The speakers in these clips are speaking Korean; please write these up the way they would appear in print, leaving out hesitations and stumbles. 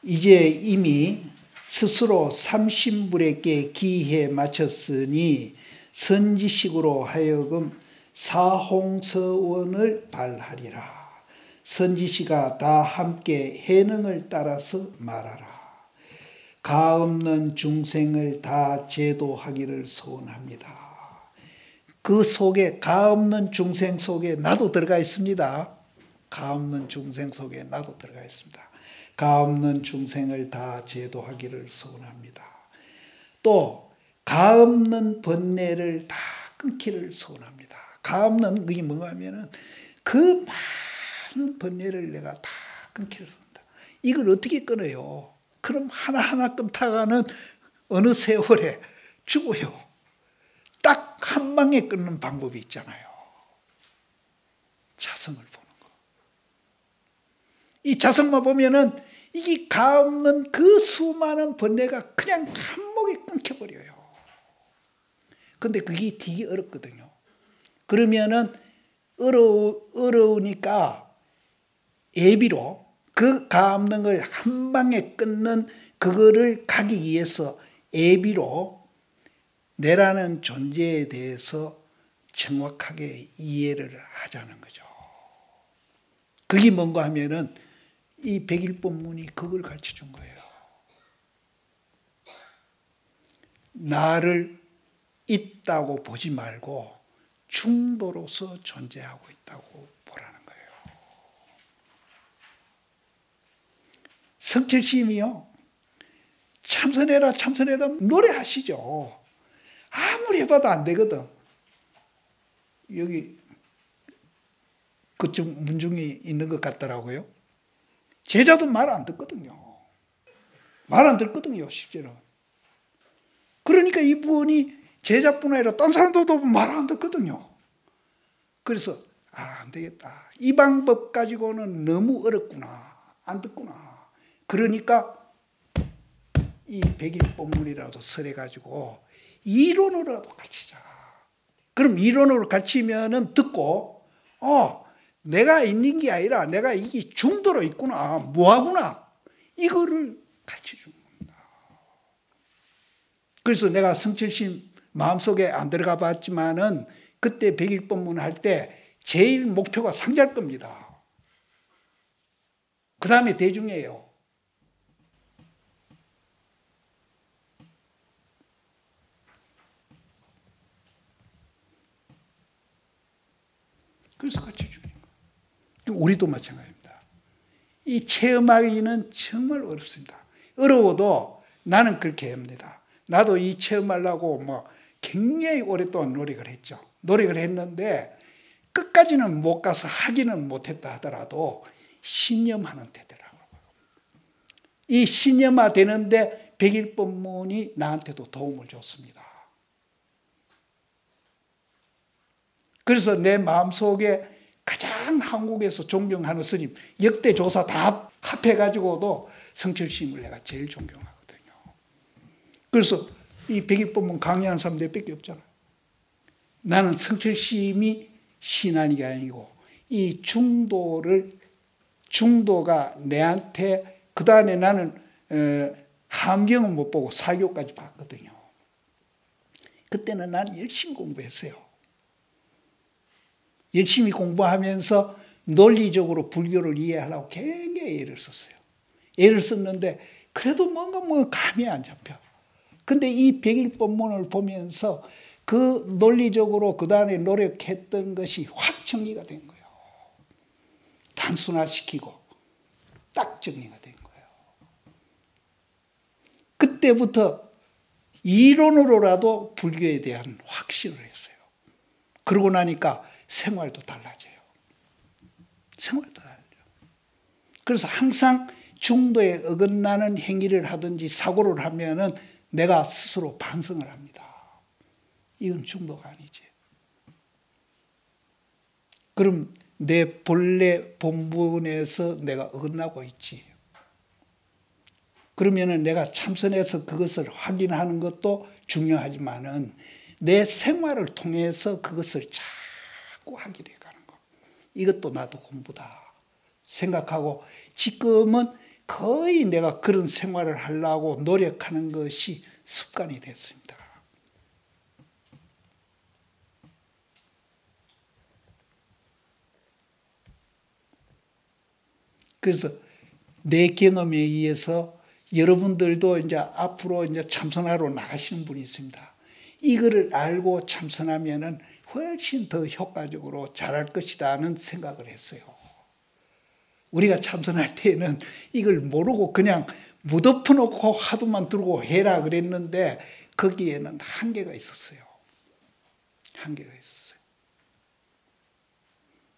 이제 이미 스스로 삼신불에게 기해 마쳤으니 선지식으로 하여금 사홍서원을 발하리라. 선지시가 다 함께 해능을 따라서 말하라. 가없는 중생을 다 제도하기를 소원합니다. 그 속에 가없는 중생 속에 나도 들어가 있습니다. 가없는 중생 속에 나도 들어가 있습니다. 가없는 중생을 다 제도하기를 소원합니다. 또 가없는 번뇌를 다 끊기를 소원합니다. 가없는 그게 뭔가 하면은 그 많은 번뇌를 내가 다 끊기를 소원합니다. 이걸 어떻게 끊어요? 그럼 하나하나 끊다가는 어느 세월에 죽어요. 딱 한 방에 끊는 방법이 있잖아요. 자성을 보는 거. 이 자성만 보면은 이게 가없는 그 수많은 번뇌가 그냥 한목에 끊겨버려요. 근데 그게 되게 어렵거든요. 그러면은 어려우니까 예비로 그 가없는 걸 한 방에 끊는 그거를 가기 위해서 예비로 내라는 존재에 대해서 정확하게 이해를 하자는 거죠. 그게 뭔가 하면은 이 백일법문이 그걸 가르쳐 준 거예요. 나를 있다고 보지 말고 중도로서 존재하고 있다고 보라는 거예요. 성철스님이요, 참선해라 참선해라 노래하시죠. 아무리 해봐도 안 되거든. 여기 그쪽 문중이 있는 것 같더라고요. 제자도 말 안 듣거든요. 말 안 듣거든요, 실제로. 그러니까 이분이 제자뿐 아니라 딴 사람들도 말 안 듣거든요. 그래서 안 되겠다. 이 방법 가지고는 너무 어렵구나. 안 듣구나. 그러니까 이 백일법문이라도 설해가지고 이론으로라도 가르치자. 그럼 이론으로 가르치면은 듣고 내가 있는 게 아니라 내가 이게 중도로 있구나. 뭐하구나. 이거를 가르쳐 주는 겁니다. 그래서 내가 성철심 마음속에 안 들어가 봤지만은 그때 백일법문 할 때 제일 목표가 상자일 겁니다. 그 다음에 대중이에요. 그래서 가르쳐 주는 거예요. 우리도 마찬가지입니다. 이 체험하기는 정말 어렵습니다. 어려워도 나는 그렇게 합니다. 나도 이 체험하려고 굉장히 오랫동안 노력을 했죠. 노력을 했는데 끝까지는 못 가서 하기는 못했다 하더라도 신념하는 되더라고요. 이 신념화 되는데 백일법문이 나한테도 도움을 줬습니다. 그래서 내 마음속에 가장 한국에서 존경하는 스님 역대 조사 다 합해가지고도 성철스님을 내가 제일 존경하거든요. 그래서 이 백일법문 강의하는 사람 몇 밖에 없잖아요. 나는 성철스님이 신안이가 아니고 이 중도가 내한테 그 다음에 나는 함경은 못 보고 사교까지 봤거든요. 그때는 나는 열심히 공부했어요. 열심히 공부하면서 논리적으로 불교를 이해하려고 굉장히 애를 썼어요. 애를 썼는데 그래도 뭔가 감이 안 잡혀. 근데 이 백일법문을 보면서 그 논리적으로 그 다음에 노력했던 것이 확 정리가 된 거예요. 단순화시키고 딱 정리가 된 거예요. 그때부터 이론으로라도 불교에 대한 확신을 했어요. 그러고 나니까 생활도 달라져요. 생활도 달라져요. 그래서 항상 중도에 어긋나는 행위를 하든지 사고를 하면은 내가 스스로 반성을 합니다. 이건 중도가 아니지. 그럼 내 본래 본분에서 내가 어긋나고 있지. 그러면은 내가 참선해서 그것을 확인하는 것도 중요하지만은 내 생활을 통해서 그것을 자꾸 확인해 가는 것. 이것도 나도 공부다 생각하고 지금은 거의 내가 그런 생활을 하려고 노력하는 것이 습관이 됐습니다. 그래서 내 경험에 의해서 여러분들도 이제 앞으로 이제 참선하러 나가시는 분이 있습니다. 이거를 알고 참선하면은 훨씬 더 효과적으로 잘할 것이다는 생각을 했어요. 우리가 참선할 때에는 이걸 모르고 그냥 무덮어 놓고 화두만 들고 해라 그랬는데 거기에는 한계가 있었어요. 한계가 있었어요.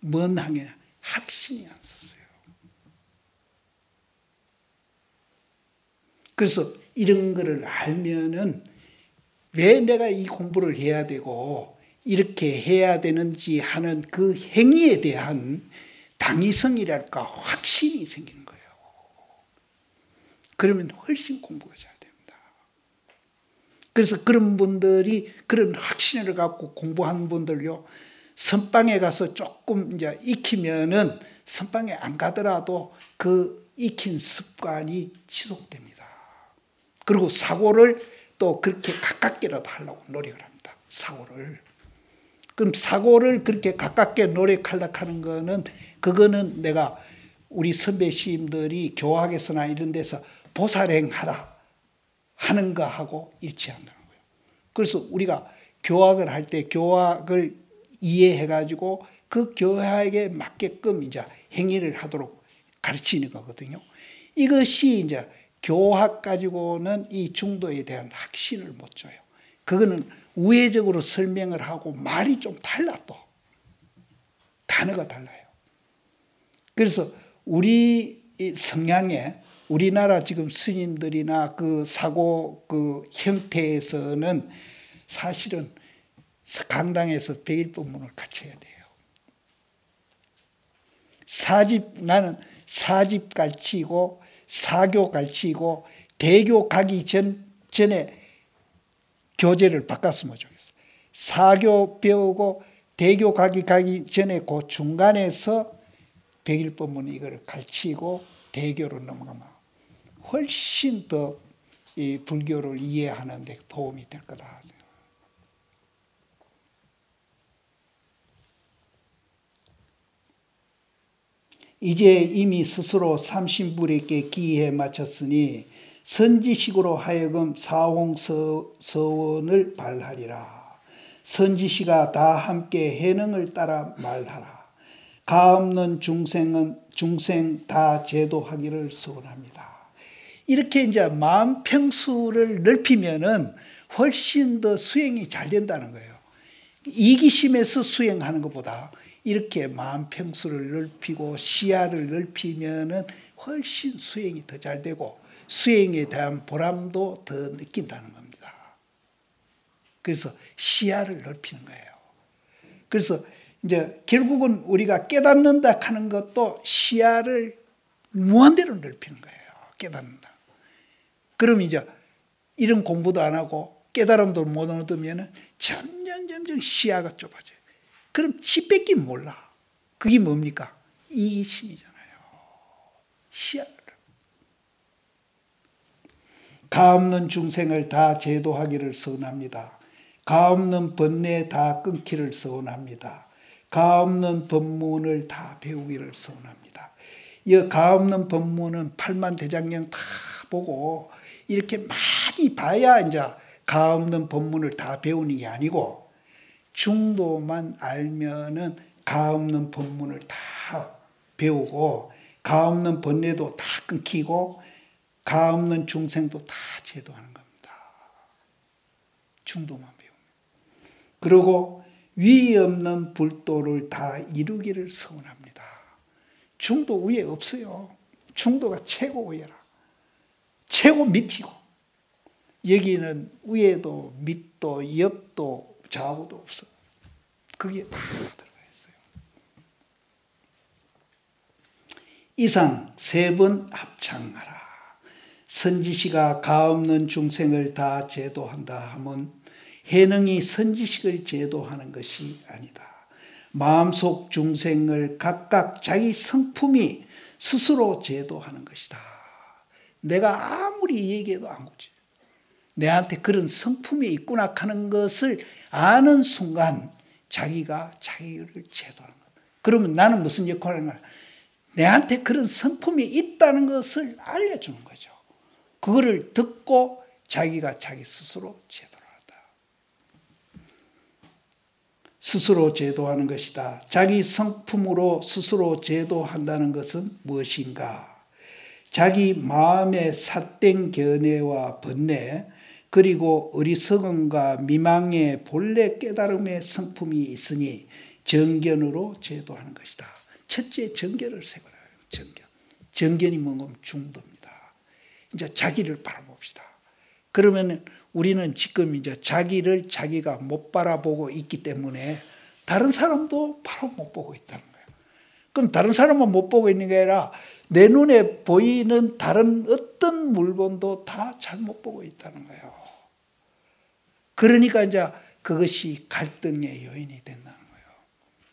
뭔 한계냐? 확신이 안 섰어요. 그래서 이런 거를 알면은 왜 내가 이 공부를 해야 되고 이렇게 해야 되는지 하는 그 행위에 대한 당위성이랄까 확신이 생기는 거예요. 그러면 훨씬 공부가 잘 됩니다. 그래서 그런 분들이 그런 확신을 갖고 공부하는 분들요, 선방에 가서 조금 이제 익히면은 선방에 안 가더라도 그 익힌 습관이 지속됩니다. 그리고 사고를 또 그렇게 가깝게라도 하려고 노력을 합니다. 사고를. 그럼 사고를 그렇게 가깝게 노력하려고 하는 거는 그거는 내가 우리 선배 시인들이 교학에서나 이런 데서 보살행하라 하는 거하고 일치한다는 거예요. 그래서 우리가 교학을 할 때 교학을 이해해 가지고 그 교학에 맞게끔 이제 행위를 하도록 가르치는 거거든요. 이것이 이제 교학 가지고는 이 중도에 대한 확신을 못 줘요. 그거는 우회적으로 설명을 하고 말이 좀 달라 또. 단어가 달라요. 그래서 우리 성향에 우리나라 지금 스님들이나 그 사고 그 형태에서는 사실은 강당에서 백일법문을 같이 해야 돼요. 나는 사집 가르치고 사교 가르치고 대교 가기 전에 교재를 바꿨으면 좋겠어요. 사교 배우고 대교 가기 전에 그 중간에서 백일법문 이걸 가르치고 대교로 넘어가면 훨씬 더 이 불교를 이해하는 데 도움이 될 거다. 이제 이미 스스로 삼신불에게 기에 마쳤으니 선지식으로 하여금 사홍서원을 발하리라. 선지시가 다 함께 해능을 따라 말하라. 가없는 중생 다 제도하기를 소원합니다. 이렇게 이제 마음 평수를 넓히면은 훨씬 더 수행이 잘 된다는 거예요. 이기심에서 수행하는 것보다 이렇게 마음 평수를 넓히고 시야를 넓히면은 훨씬 수행이 더 잘 되고 수행에 대한 보람도 더 느낀다는 겁니다. 그래서 시야를 넓히는 거예요. 그래서 이제 결국은 우리가 깨닫는다 하는 것도 시야를 무한대로 넓히는 거예요. 깨닫는다. 그럼 이제 이런 공부도 안 하고 깨달음도 못 얻으면 점점 시야가 좁아져요. 그럼 지밖에 몰라. 그게 뭡니까? 이기심이잖아요. 시야를. 가없는 중생을 다 제도하기를 서원합니다. 가없는 번뇌 다 끊기를 서원합니다. 가없는 법문을 다 배우기를 서원합니다. 이 가없는 법문은 팔만대장경 다 보고 이렇게 많이 봐야 이제 가없는 법문을 다 배우는 게 아니고 중도만 알면은 가없는 법문을 다 배우고 가없는 번뇌도 다 끊기고 가없는 중생도 다 제도하는 겁니다. 중도만 배우면. 그리고 위 없는 불도를 다 이루기를 서원합니다. 중도 위에 없어요. 중도가 최고 위에라. 최고 밑이고 여기는 위에도 밑도 옆도 좌우도 없어. 거기에 다 들어가 있어요. 이상 3번 합창하라. 선지시가 가없는 중생을 다 제도한다 하면 해능이 선지식을 제도하는 것이 아니다. 마음속 중생을 각각 자기 성품이 스스로 제도하는 것이다. 내가 아무리 얘기해도 안 고쳐져. 내한테 그런 성품이 있구나 하는 것을 아는 순간 자기가 자기를 제도하는 거예요. 그러면 나는 무슨 역할을 하는 거야? 내한테 그런 성품이 있다는 것을 알려주는 거죠. 그거를 듣고 자기가 자기 스스로 제도를 한다. 스스로 제도하는 것이다. 자기 성품으로 스스로 제도한다는 것은 무엇인가? 자기 마음의 삿된 견해와 번뇌, 그리고 어리석음과 미망의 본래 깨달음의 성품이 있으니 정견으로 제도하는 것이다. 첫째, 정견을 세워라. 정견. 정견이 뭔가 중도입니다. 이제 자기를 바라봅시다. 그러면 우리는 지금 이제 자기를 자기가 못 바라보고 있기 때문에 다른 사람도 바로 못 보고 있다는 거예요. 그럼 다른 사람은 못 보고 있는 게 아니라 내 눈에 보이는 다른 어떤 물건도 다 잘못 보고 있다는 거예요. 그러니까 이제 그것이 갈등의 요인이 된다는 거예요.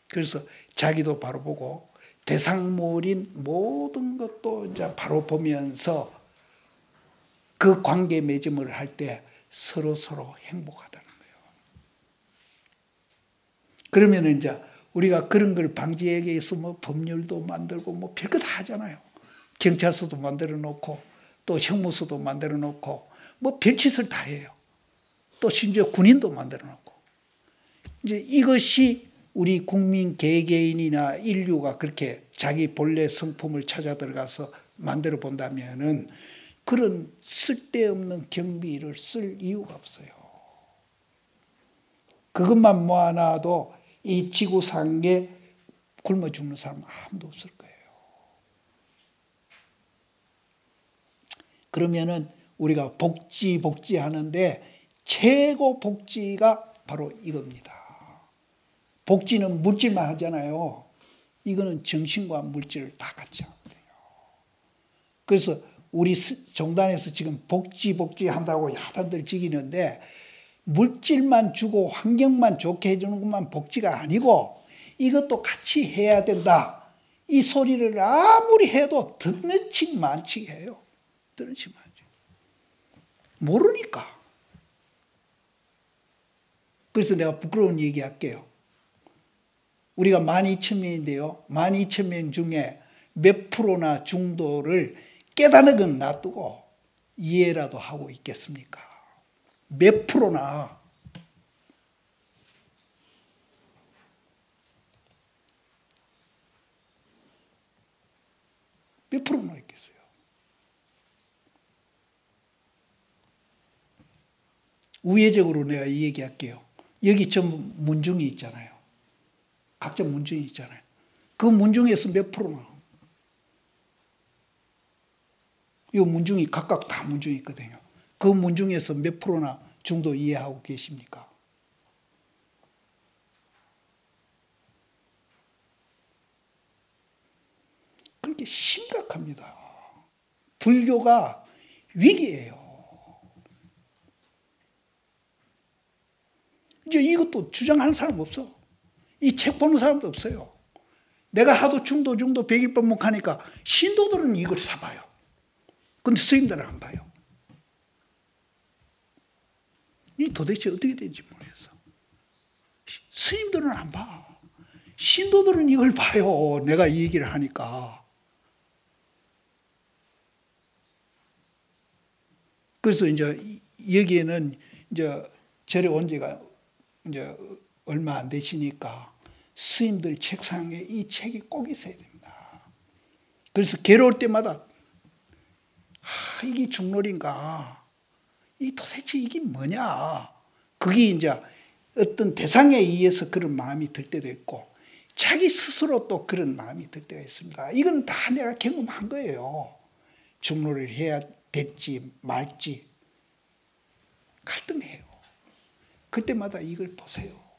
그래서 자기도 바로 보고 대상물인 모든 것도 이제 바로 보면서 그 관계 맺음을 할 때 서로 행복하다는 거예요. 그러면 이제 우리가 그런 걸 방지하기 위해서 뭐 법률도 만들고 뭐 별거 다 하잖아요. 경찰서도 만들어 놓고 또 형무소도 만들어 놓고 뭐 별짓을 다 해요. 또 심지어 군인도 만들어 놓고. 이제 이것이 우리 국민 개개인이나 인류가 그렇게 자기 본래 성품을 찾아 들어가서 만들어 본다면은 그런 쓸데없는 경비를 쓸 이유가 없어요. 그것만 모아놔도 이 지구상에 굶어 죽는 사람 아무도 없을 거예요. 그러면은 우리가 복지 하는데 최고 복지가 바로 이겁니다. 복지는 물질만 하잖아요. 이거는 정신과 물질을 다 같이 하거든요. 그래서 우리 종단에서 지금 복지 한다고 야단들 지기는데 물질만 주고 환경만 좋게 해주는 것만 복지가 아니고 이것도 같이 해야 된다. 이 소리를 아무리 해도 듣는 칙 만칙 해요. 듣는 칙 만칙. 모르니까. 그래서 내가 부끄러운 얘기 할게요. 우리가 12,000명인데요. 12,000명 중에 몇 프로나 중도를 깨닫는 건 놔두고 이해라도 하고 있겠습니까? 몇 프로나. 몇 프로나 있겠어요? 우회적으로 내가 이 얘기할게요. 여기 전 문중이 있잖아요. 각자 문중이 있잖아요. 그 문중에서 몇 프로나. 이 문중이 각각 다 문중이 있거든요. 그 문중에서 몇 프로나 중도 이해하고 계십니까? 그렇게 심각합니다. 불교가 위기예요. 이제 이것도 주장하는 사람 없어. 이 책 보는 사람도 없어요. 내가 하도 중도 100일 하니까 신도들은 이걸 사봐요. 근데 스님들은 안 봐요. 이 도대체 어떻게 된지 모르겠어. 스님들은 안 봐. 신도들은 이걸 봐요. 내가 이 얘기를 하니까. 그래서 이제 여기에는 이제 절에 온 지가 이제 얼마 안 되시니까 스님들 책상에 이 책이 꼭 있어야 됩니다. 그래서 괴로울 때마다 이게 중론인가? 이 도대체 이게 뭐냐? 그게 이제 어떤 대상에 의해서 그런 마음이 들 때도 있고 자기 스스로 또 그런 마음이 들 때가 있습니다. 이건 다 내가 경험한 거예요. 중론을 해야 될지 말지 갈등해요. 그때마다 이걸 보세요.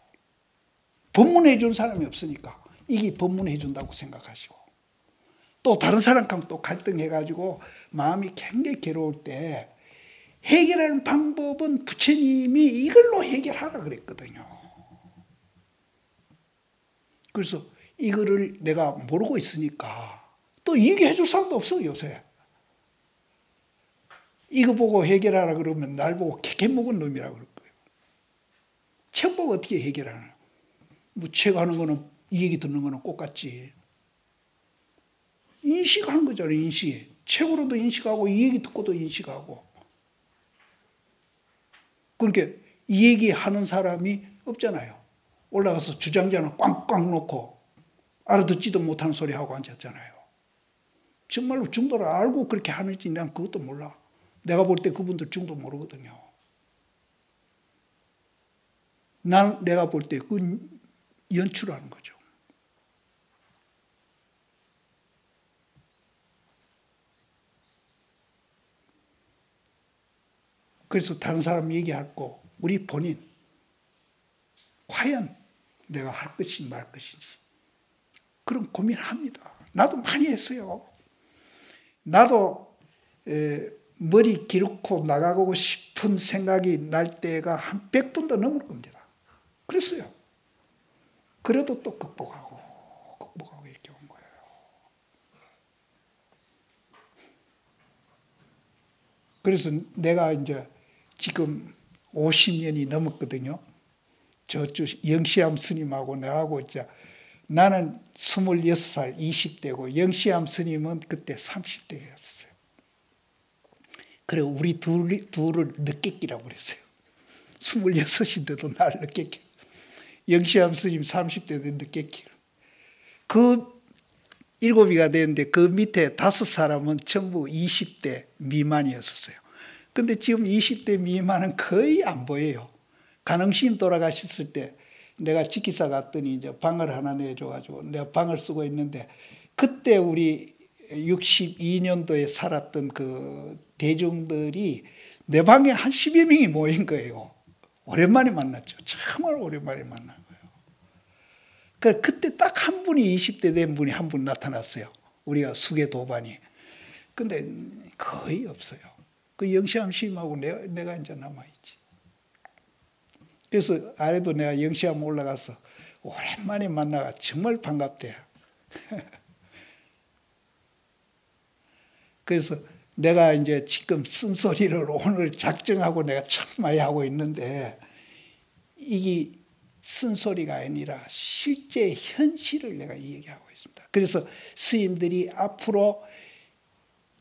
법문해 준 사람이 없으니까 이게 법문해 준다고 생각하시고 또 다른 사람하고 또 갈등해가지고 마음이 굉장히 괴로울 때 해결하는 방법은 부처님이 이걸로 해결하라 그랬거든요. 그래서 이거를 내가 모르고 있으니까 또 얘기해 줄 사람도 없어 요새. 이거 보고 해결하라 그러면 날 보고 캐캐묵은 놈이라고 그럴 거예요. 책 보고 어떻게 해결하나. 뭐 책 하는 거는 이 얘기 듣는 거는 똑같지. 인식하는 거잖아요. 인식. 책으로도 인식하고 이 얘기 듣고도 인식하고. 그러니까 이 얘기하는 사람이 없잖아요. 올라가서 주장자는 꽝꽝 놓고 알아듣지도 못하는 소리 하고 앉았잖아요. 정말로 중도를 알고 그렇게 하는지 난 그것도 몰라. 내가 볼 때 그분들 중도 모르거든요. 내가 볼 때 그건 연출하는 거죠. 그래서 다른 사람 얘기할 거 우리 본인 과연 내가 할 것인지 말 것인지 그런 고민합니다. 나도 많이 했어요. 나도 머리 기르고 나가고 싶은 생각이 날 때가 한 100번도 넘을 겁니다. 그랬어요. 그래도 또 극복하고 이렇게 온 거예요. 그래서 내가 이제 지금 50년이 넘었거든요. 저쪽 영시암 스님하고 나하고 이제 나는 26살 20대고 영시암 스님은 그때 30대였어요. 그래 우리 둘을 늦게 끼라고 그랬어요. 26인데도 날 늦게 끼. 영시암 스님 30대도 늦게 끼. 그 7이가 되는데 그 밑에 5사람은 전부 20대 미만이었어요. 근데 지금 20대 미만은 거의 안 보여요. 간흥스님 돌아가셨을 때 내가 지키사 갔더니 이제 방을 하나 내줘가지고 내가 방을 쓰고 있는데 그때 우리 62년도에 살았던 그 대중들이 내 방에 한 10여 명이 모인 거예요. 오랜만에 만났죠. 정말 오랜만에 만난 거예요. 그때 딱 한 분이 20대 된 분이 한 분 나타났어요. 우리가 수계 도반이. 근데 거의 없어요. 그 영시암 스님하고 내가 이제 남아있지. 그래서 아래도 내가 영시암 올라가서 오랜만에 만나가 정말 반갑대요. 그래서 내가 이제 지금 쓴소리를 오늘 작정하고 내가 참 많이 하고 있는데 이게 쓴소리가 아니라 실제 현실을 내가 얘기하고 있습니다. 그래서 스님들이 앞으로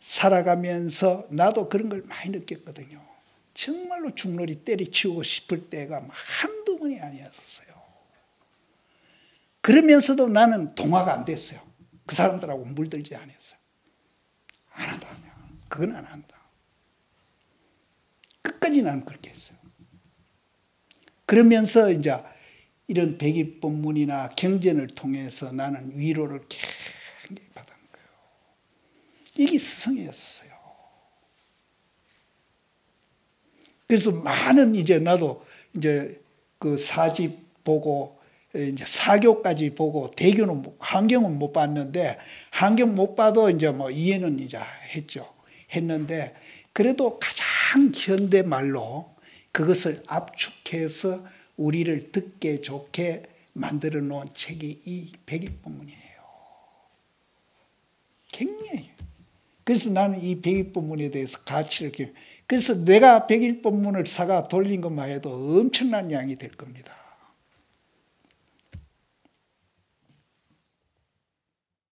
살아가면서 나도 그런 걸 많이 느꼈거든요. 정말로 중놀이 때려치우고 싶을 때가 한두 번이 아니었어요. 그러면서도 나는 동화가 안 됐어요. 그 사람들하고 물들지 않았어요. 안 한다. 그건 안 한다. 끝까지 나는 그렇게 했어요. 그러면서 이제 이런 백일법문이나 경전을 통해서 나는 위로를 굉장히 받은 거예요. 이게 스승이었어요. 그래서 많은 이제 나도 이제 그 사집 보고 이제 사교까지 보고 대교는 한경은 못 봤는데 한경 못 봐도 이제 뭐 이해는 이제 했는데 그래도 가장 현대 말로 그것을 압축해서 우리를 듣게 좋게 만들어 놓은 책이 이 백일법문이에요. 굉장히. 그래서 나는 이 백일법문에 대해서 가치를 그래서 내가 백일법문을 사가 돌린 것만 해도 엄청난 양이 될 겁니다.